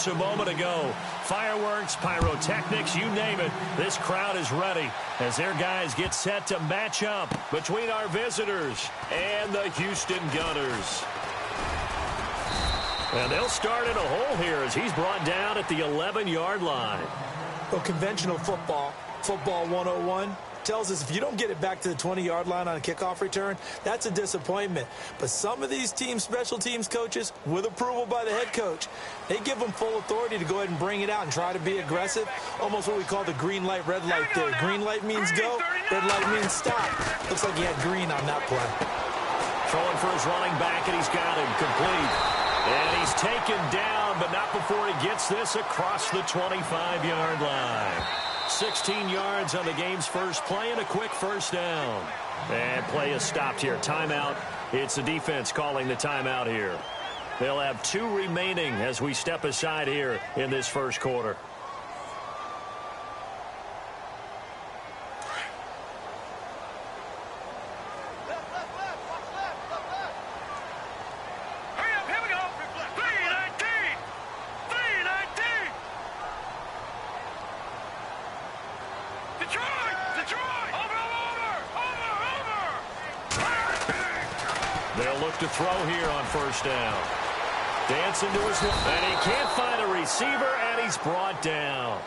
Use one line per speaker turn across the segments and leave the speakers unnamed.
moments a moment ago. Fireworks, pyrotechnics, you name it. This crowd is ready as their guys get set to match up between our visitors and the Houston Gunners. And they'll start in a hole here as he's brought down at the 11-yard line.
Well, conventional football 101, tells us if you don't get it back to the 20-yard line on a kickoff return, that's a disappointment. But some of these special teams coaches, with approval by the head coach, they give them full authority to go ahead and bring it out and try to be aggressive, almost what we call the green light, red light theory. Green light means go, red light means stop. Looks like he had green on that play.
Throwing for his running back, and he's got him complete. And he's taken down, but not before he gets this across the 25-yard line. 16 yards on the game's first play and a quick first down. And play is stopped here. Timeout. It's the defense calling the timeout here. They'll have 2 remaining as we step aside here in this first quarter. They'll look to throw here on first down. Dancing to his left, and he can't find a receiver, and he's brought down.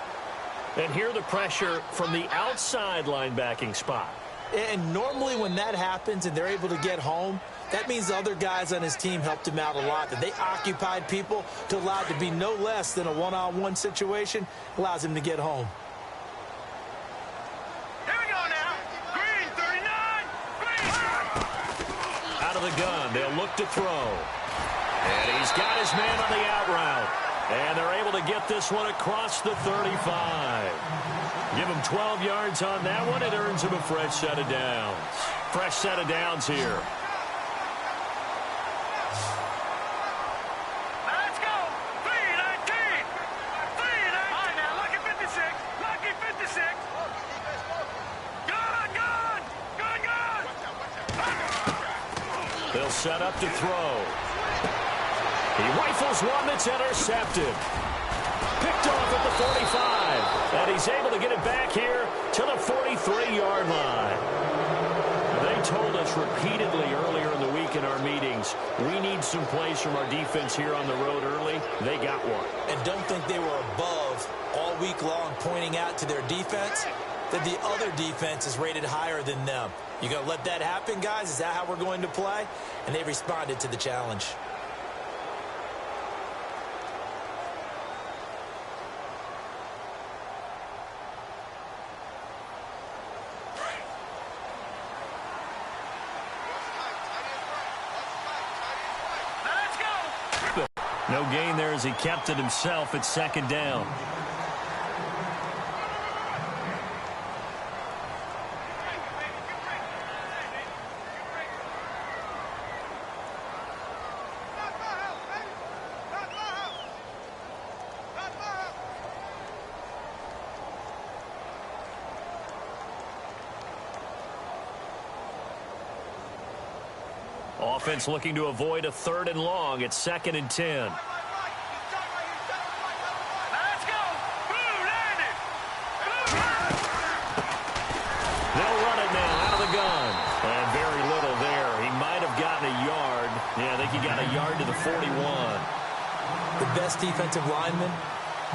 And here the pressure from the outside linebacking spot.
And normally when that happens and they're able to get home, that means the other guys on his team helped him out a lot. That they occupied people to allow it to be no less than a one-on-one situation, allows him to get home.
The gun, they'll look to throw. And he's got his man on the out route. And they're able to get this one across the 35. Give him 12 yards on that one. It earns him a fresh set of downs. Fresh set of downs here.
Let's go. 3-19. 3-19. All right, now, lucky 56. Lucky 56.
They'll set up to throw. He rifles one that's intercepted. Picked off at the 45. And he's able to get it back here to the 43-yard line. They told us repeatedly earlier in the week in our meetings, we need some plays from our defense here on the road early. They got one.
And don't think they were above all week long pointing out to their defense that the other defense is rated higher than them. You going to let that happen, guys? Is that how we're going to play? And they responded to the challenge.
Let's go.
No gain there as he kept it himself at second down. Offense looking to avoid a 3rd and long. It's 2nd and 10.
Let's go. Blue landed.
They'll run it now out of the gun. And very little there. He might have gotten a yard. Yeah, I think he got a yard to the 41.
The best defensive linemen,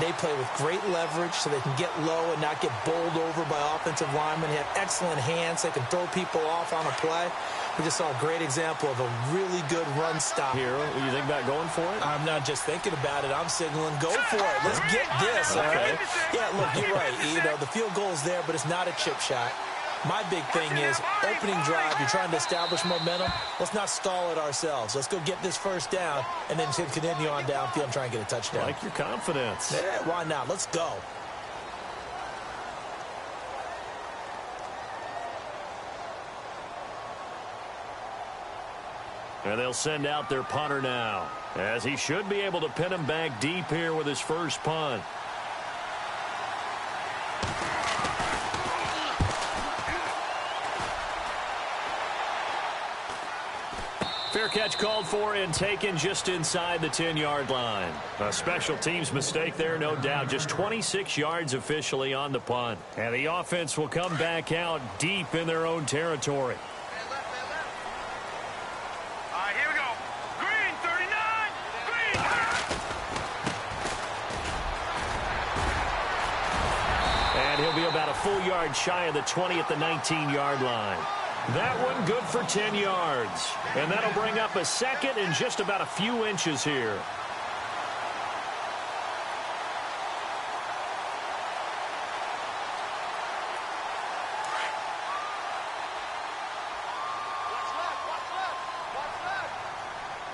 they play with great leverage so they can get low and not get bowled over by offensive linemen. They have excellent hands. They can throw people off on a play. We just saw a great example of a really good run stop.
Here, you think about going for it?
I'm not just thinking about it. I'm signaling, go for it. Let's get this, all right? Yeah, look, you're right. You know, the field goal is there, but it's not a chip shot. My big thing is opening drive. You're trying to establish momentum. Let's not stall it ourselves. Let's go get this first down and then continue on downfield and try and get a touchdown.
Like your confidence.
Yeah, why not? Let's go.
And they'll send out their punter now, as he should be able to pin him back deep here with his first punt. Fair catch called for and taken just inside the 10-yard line. A special teams mistake there, no doubt. Just 26 yards officially on the punt. And the offense will come back out deep in their own territory.
All right, here we go. Green, 39. Green.
And he'll be about a full yard shy of the 20 at the 19-yard line. That one good for 10 yards. And that'll bring up a second and just about a few inches here.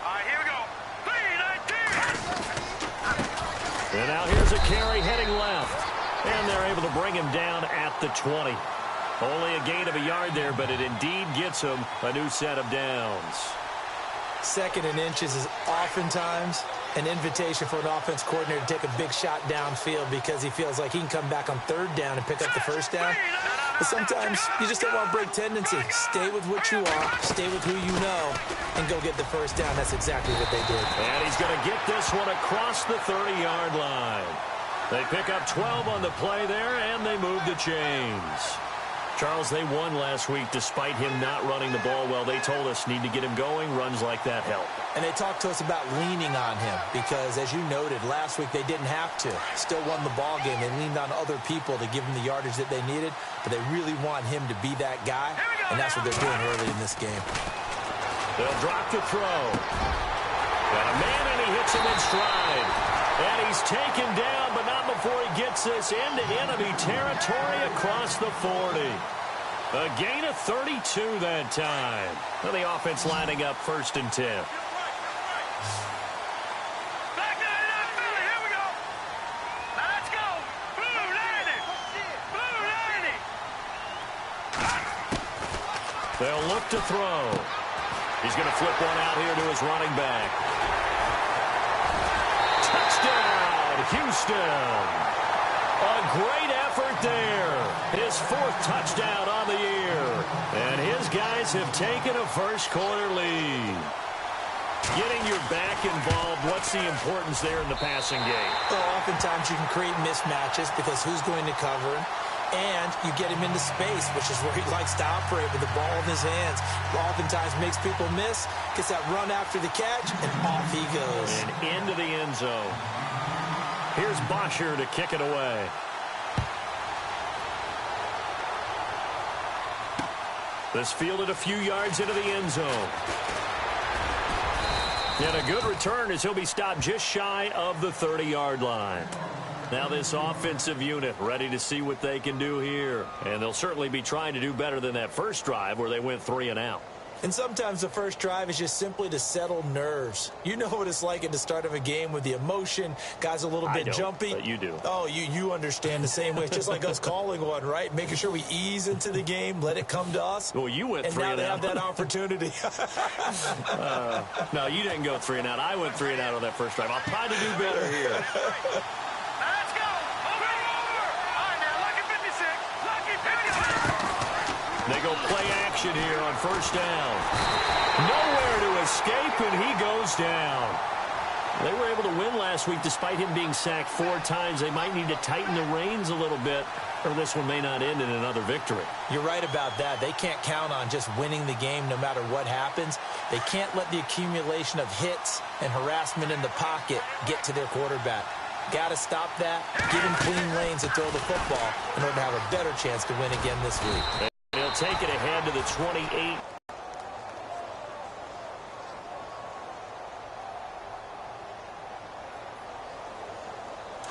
All right, here we go. 3-19.
And now here's a carry heading left. And they're able to bring him down at the 20. Only a gain of a yard there, but it indeed gets him a new set of downs.
Second and inches is oftentimes an invitation for an offense coordinator to take a big shot downfield because he feels like he can come back on third down and pick up the first down. But sometimes you just don't want to break tendency. Stay with what you are, stay with who you know, and go get the first down. That's exactly what they did.
And he's going to get this one across the 30-yard line. They pick up 12 on the play there, and they move the chains. Charles, they won last week despite him not running the ball well. They told us need to get him going. Runs like that help.
And they talked to us about leaning on him because, as you noted, last week they didn't have to. Still won the ball game. They leaned on other people to give him the yardage that they needed, but they really want him to be that guy, and that's what they're doing early in this game.
They'll drop the throw. Got a man, and he hits him in stride. And he's taken down, but not before he gets this into enemy territory across the 40. A gain of 32 that time. Well, the offense lining up 1st and 10.
Back to the Philly. Here we go. Now let's go. Blue landing. Blue landing.
They'll look to throw. He's going to flip one out here to his running back. Touchdown, Houston. A great effort there. His 4th touchdown on the year. And his guys have taken a first-quarter lead. Getting your back involved, what's the importance there in the passing game?
Well, oftentimes you can create mismatches because who's going to cover him? And you get him into space, which is where he likes to operate with the ball in his hands. Oftentimes makes people miss, gets that run after the catch, and off he goes.
And into the end zone. Here's Bosher to kick it away. This fielded a few yards into the end zone. And a good return as he'll be stopped just shy of the 30-yard line. Now this offensive unit ready to see what they can do here. And they'll certainly be trying to do better than that first drive where they went 3 and out.
And sometimes the first drive is just simply to settle nerves. You know what it's like at the start of a game with the emotion. Guys a little bit jumpy.
But you do.
Oh, you understand the same way. It's just like us calling one, right? Making sure we ease into the game, let it come to us.
Well, you went 3 and out.
And now they have that opportunity.
No, you didn't go 3 and out. I went 3 and out on that first drive. I'll try to do better here.
Let's go. Over. All right, now, lucky 56. Lucky 56.
They go play action here on first down. Nowhere to escape, and he goes down. They were able to win last week despite him being sacked 4 times. They might need to tighten the reins a little bit, or this one may not end in another victory.
You're right about that. They can't count on just winning the game no matter what happens. They can't let the accumulation of hits and harassment in the pocket get to their quarterback. Got to stop that, give him clean lanes to throw the football in order to have a better chance to win again this week.
They'll take it ahead to the 28.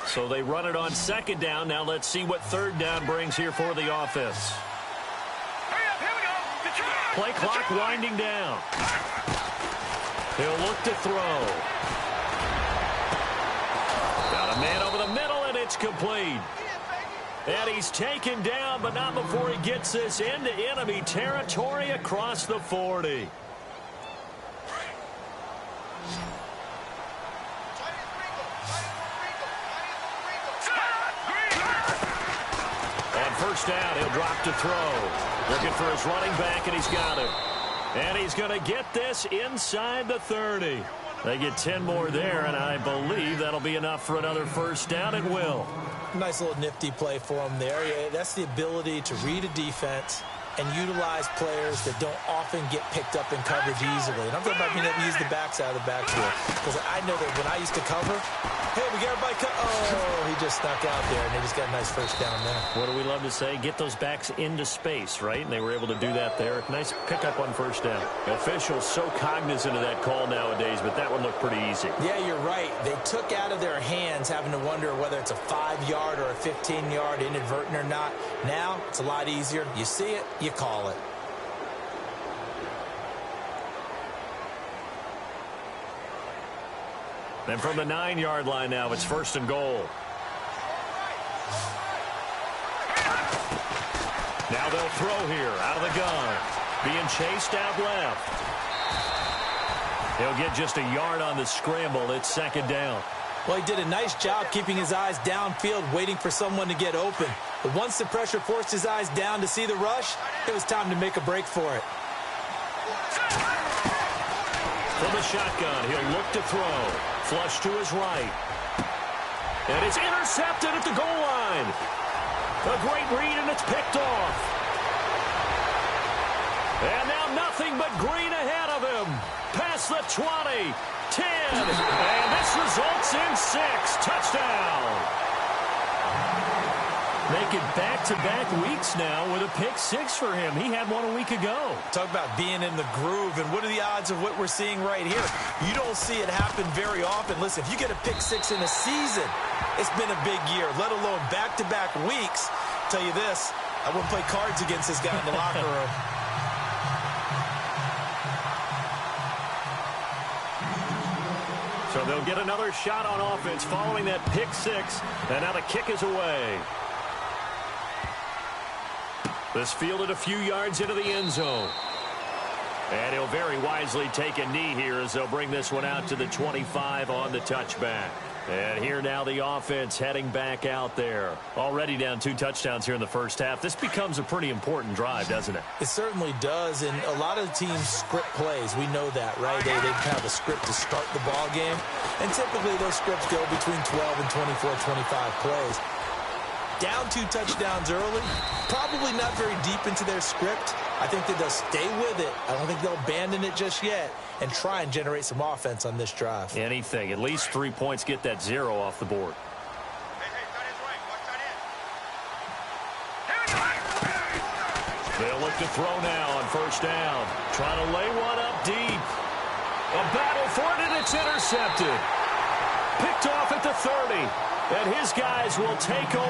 So they run it on second down. Now let's see what third down brings here for the offense.
Hurry up, here we go. Detroit.
Play clock winding down. He'll look to throw. Got a man over the middle, and it's complete. And he's taken down, but not before he gets this into enemy territory across the 40. On first down, he'll drop to throw. Looking for his running back, and he's got him. And he's going to get this inside the 30. They get 10 more there, and I believe that'll be enough for another first down. It will.
Nice little nifty play for him there. Yeah, that's the ability to read a defense and utilize players that don't often get picked up in coverage easily. And I'm talking about being able to use the backside of the backfield. Because I know that when I used to cover, hey, we got everybody cut. Oh, he just snuck out there, and they just got a nice first down there.
What do we love to say? Get those backs into space, right? And they were able to do that there. Nice pickup on first down. Officials so cognizant of that call nowadays, but that one looked pretty easy.
Yeah, you're right. They took out of their hands having to wonder whether it's a 5-yard or a 15-yard inadvertent or not. Now, it's a lot easier. You see it, you call it.
And from the 9-yard line now, it's first and goal. Now they'll throw here out of the gun. Being chased out left. He'll get just a yard on the scramble. It's second down.
Well, he did a nice job keeping his eyes downfield, waiting for someone to get open. But once the pressure forced his eyes down to see the rush, it was time to make a break for it.
From the shotgun, he'll look to throw. Flush to his right. And it's intercepted at the goal line. A great read, and it's picked off. And now nothing but green ahead of him. Past the 20, 10, and this results in 6. Touchdown. Making back-to-back weeks now with a pick-6 for him. He had one a week ago.
Talk about being in the groove, and what are the odds of what we're seeing right here? You don't see it happen very often. Listen, if you get a pick-6 in a season, it's been a big year, let alone back-to-back weeks. Tell you this, I wouldn't play cards against this guy in the locker room.
So they'll get another shot on offense following that pick-6, and now the kick is away. This fielded a few yards into the end zone. And he'll very wisely take a knee here as they'll bring this one out to the 25 on the touchback. And here now the offense heading back out there. Already down 2 touchdowns here in the first half. This becomes a pretty important drive, doesn't it?
It certainly does, and a lot of teams script plays. We know that, right? They have a script to start the ball game, and typically those scripts go between 12 and 24, 25 plays. Down 2 touchdowns early, probably not very deep into their script. I think that they'll stay with it. I don't think they'll abandon it just yet and try and generate some offense on this drive.
Anything. At least 3 points, get that 0 off the board. They'll look to throw now on first down. Trying to lay one up deep. A battle for it, and it's intercepted. Picked off at the 30. And his guys will take over.